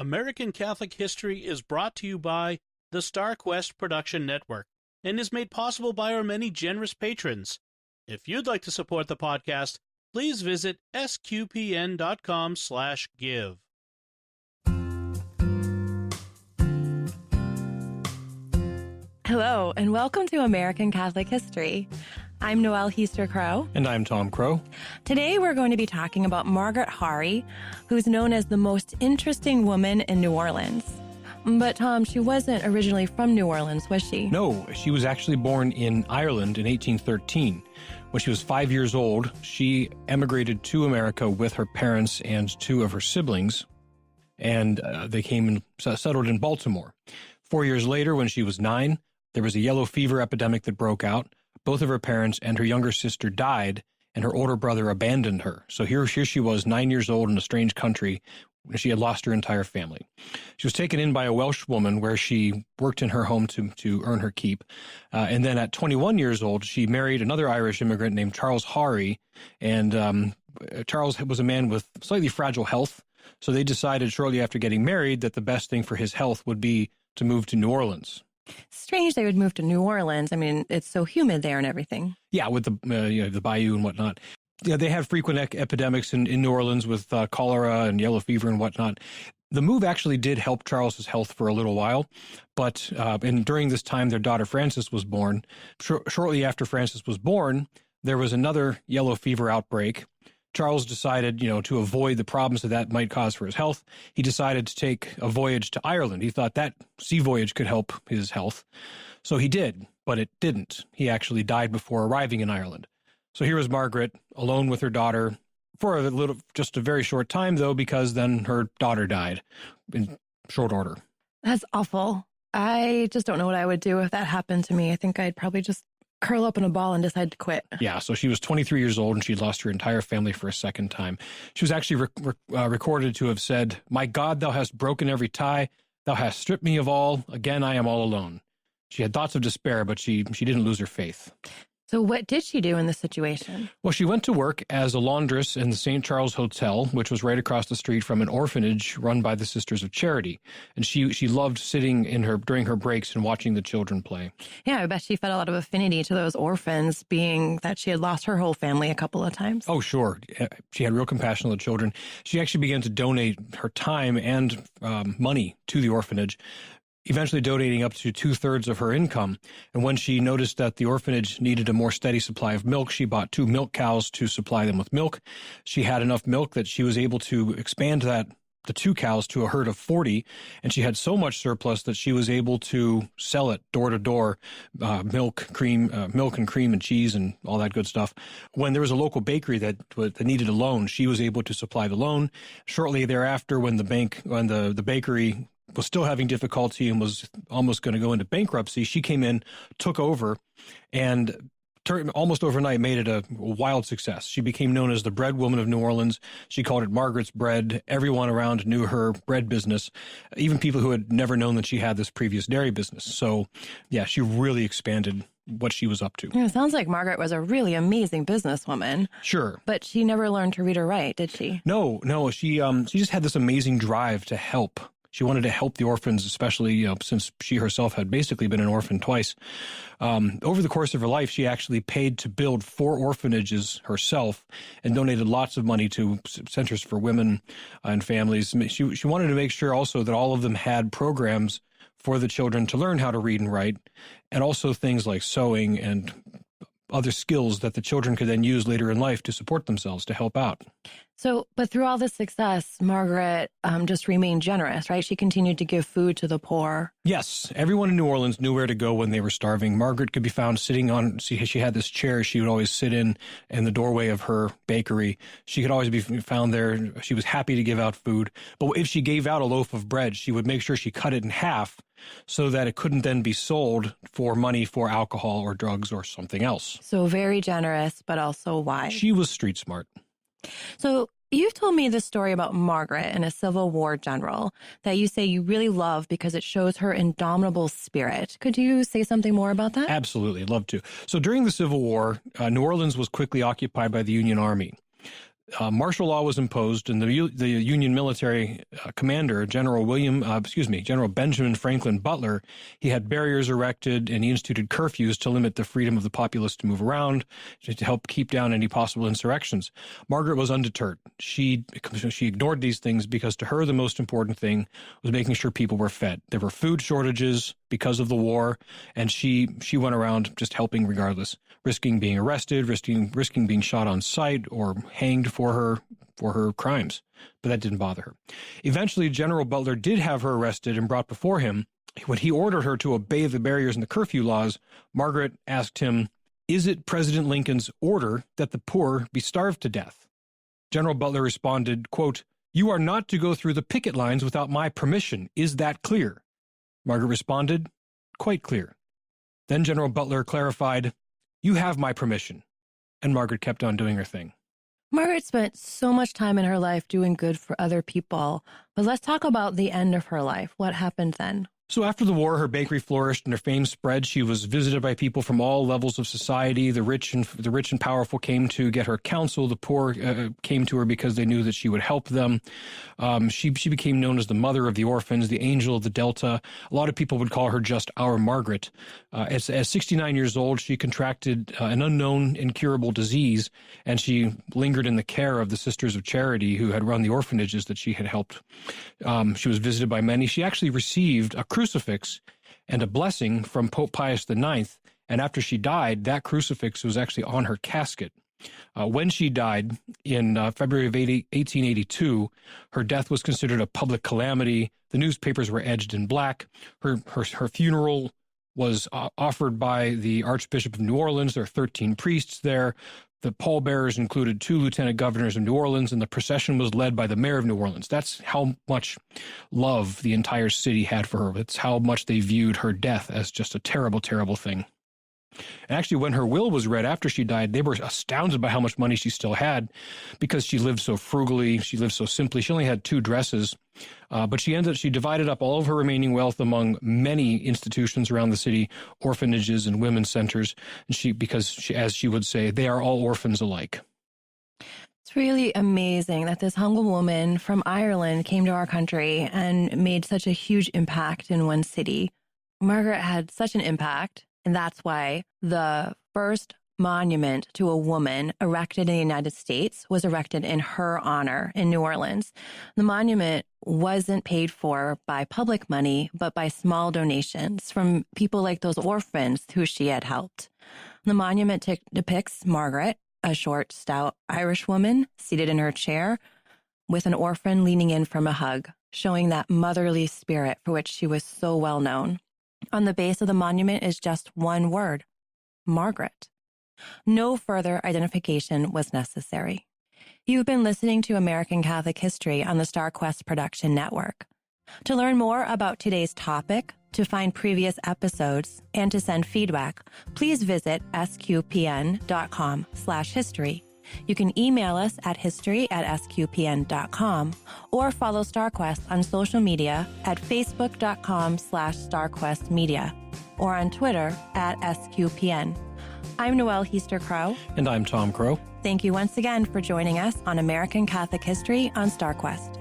American Catholic History is brought to you by the Star Quest Production Network and is made possible by our many generous patrons. If you'd like to support the podcast, please visit sqpn.com/give. Hello, and welcome to American Catholic History. I'm Noelle Heaster-Crow. And I'm Tom Crow. Today we're going to be talking about Margaret Haughery, who's known as the most interesting woman in New Orleans. But Tom, she wasn't originally from New Orleans, was she? No, she was actually born in Ireland in 1813. When she was 5 years old, she emigrated to America with her parents and two of her siblings, and they came and settled in Baltimore. 4 years later, when she was 9, there was a yellow fever epidemic that broke out. Both of her parents and her younger sister died, and her older brother abandoned her. So here she was, 9 years old in a strange country. She had lost her entire family. She was taken in by a Welsh woman where she worked in her home to earn her keep. And then at 21 years old, she married another Irish immigrant named Charles Haughery. And Charles was a man with slightly fragile health. So they decided shortly after getting married that the best thing for his health would be to move to New Orleans. Strange they would move to New Orleans. I mean, it's so humid there and everything. Yeah, with the bayou and whatnot. Yeah, they have frequent epidemics in New Orleans with cholera and yellow fever and whatnot. The move actually did help Charles's health for a little while, but during this time, their daughter Frances was born. Shortly after Frances was born, there was another yellow fever outbreak. Charles decided, to avoid the problems that might cause for his health. He decided to take a voyage to Ireland. He thought that sea voyage could help his health. So he did, but it didn't. He actually died before arriving in Ireland. So here was Margaret alone with her daughter for just a very short time, though, because then her daughter died in short order. That's awful. I just don't know what I would do if that happened to me. I think I'd probably just curl up in a ball and decide to quit. Yeah, so she was 23 years old and she'd lost her entire family for a second time. She was actually recorded to have said, "My God, thou hast broken every tie. Thou hast stripped me of all. Again, I am all alone." She had thoughts of despair, but she didn't lose her faith. So what did she do in this situation? Well, she went to work as a laundress in the St. Charles Hotel, which was right across the street from an orphanage run by the Sisters of Charity. And she loved sitting during her breaks and watching the children play. Yeah, I bet she felt a lot of affinity to those orphans, being that she had lost her whole family a couple of times. Oh, sure. She had real compassion on the children. She actually began to donate her time and money to the orphanage, eventually donating up to 2/3 of her income. And when she noticed that the orphanage needed a more steady supply of milk, she bought 2 milk cows to supply them with milk. She had enough milk that she was able to expand the 2 cows to a herd of 40, and she had so much surplus that she was able to sell it door to door, milk and cream and cheese and all that good stuff. When there was a local bakery that needed a loan, she was able to supply the loan. Shortly thereafter, when the bakery was still having difficulty and was almost going to go into bankruptcy, she came in, took over, and almost overnight made it a wild success. She became known as the bread woman of New Orleans. She called it Margaret's Bread. Everyone around knew her bread business, even people who had never known that she had this previous dairy business. So, yeah, she really expanded what she was up to. Yeah, it sounds like Margaret was a really amazing businesswoman. Sure. But she never learned to read or write, did she? No. She just had this amazing drive to help. She wanted to help the orphans, especially since she herself had basically been an orphan twice. Over the course of her life, she actually paid to build 4 orphanages herself and donated lots of money to centers for women and families. She wanted to make sure also that all of them had programs for the children to learn how to read and write, and also things like sewing and other skills that the children could then use later in life to support themselves, to help out. So, but through all this success, Margaret just remained generous, right? She continued to give food to the poor. Yes. Everyone in New Orleans knew where to go when they were starving. Margaret could be found sitting she had this chair she would always sit in the doorway of her bakery. She could always be found there. She was happy to give out food. But if she gave out a loaf of bread, she would make sure she cut it in half so that it couldn't then be sold for money for alcohol or drugs or something else. So very generous, but also wise. She was street smart. So you've told me this story about Margaret and a Civil War general that you say you really love because it shows her indomitable spirit. Could you say something more about that? Absolutely. I'd love to. So during the Civil War, New Orleans was quickly occupied by the Union Army. martial law was imposed, and the Union military commander, General Benjamin Franklin Butler, he had barriers erected, and he instituted curfews to limit the freedom of the populace to move around, to help keep down any possible insurrections. Margaret was undeterred. She ignored these things because to her the most important thing was making sure people were fed. There were food shortages because of the war, and she went around just helping regardless, risking being arrested, risking being shot on sight or hanged for her crimes. But that didn't bother her. Eventually, General Butler did have her arrested and brought before him. When he ordered her to obey the barriers and the curfew laws, Margaret asked him, "Is it President Lincoln's order that the poor be starved to death?" General Butler responded, quote, "You are not to go through the picket lines without my permission. Is that clear?" Margaret responded, "Quite clear." Then General Butler clarified, "You have my permission." And Margaret kept on doing her thing. Margaret spent so much time in her life doing good for other people. But let's talk about the end of her life. What happened then? So after the war, her bakery flourished and her fame spread. She was visited by people from all levels of society. The rich and powerful came to get her counsel. The poor came to her because they knew that she would help them. She became known as the mother of the orphans, the angel of the Delta. A lot of people would call her just our Margaret. As 69 years old, she contracted an unknown incurable disease, and she lingered in the care of the Sisters of Charity who had run the orphanages that she had helped. She was visited by many. She actually received a crucifix and a blessing from Pope Pius IX, and after she died, that crucifix was actually on her casket. When she died in February of 1882, her death was considered a public calamity. The newspapers were edged in black. Her funeral was offered by the Archbishop of New Orleans. There are 13 priests there. The pallbearers included 2 lieutenant governors of New Orleans, and the procession was led by the mayor of New Orleans. That's how much love the entire city had for her. It's how much they viewed her death as just a terrible, terrible thing. And actually, when her will was read after she died, they were astounded by how much money she still had because she lived so frugally, she lived so simply. She only had 2 dresses, but she divided up all of her remaining wealth among many institutions around the city, orphanages and women's centers, and because as she would say, they are all orphans alike. It's really amazing that this humble woman from Ireland came to our country and made such a huge impact in one city. Margaret had such an impact, and that's why the first monument to a woman erected in the United States was erected in her honor in New Orleans. The monument wasn't paid for by public money, but by small donations from people like those orphans who she had helped. The monument depicts Margaret, a short, stout Irish woman seated in her chair with an orphan leaning in from a hug, showing that motherly spirit for which she was so well known. On the base of the monument is just one word, Margaret. No further identification was necessary. You've been listening to American Catholic History on the StarQuest Production Network. To learn more about today's topic, to find previous episodes, and to send feedback, please visit sqpn.com/history. You can email us at history@sqpn.com or follow StarQuest on social media at facebook.com/StarQuestMedia or on Twitter @SQPN. I'm Noelle Heaster-Crow. And I'm Tom Crow. Thank you once again for joining us on American Catholic History on StarQuest.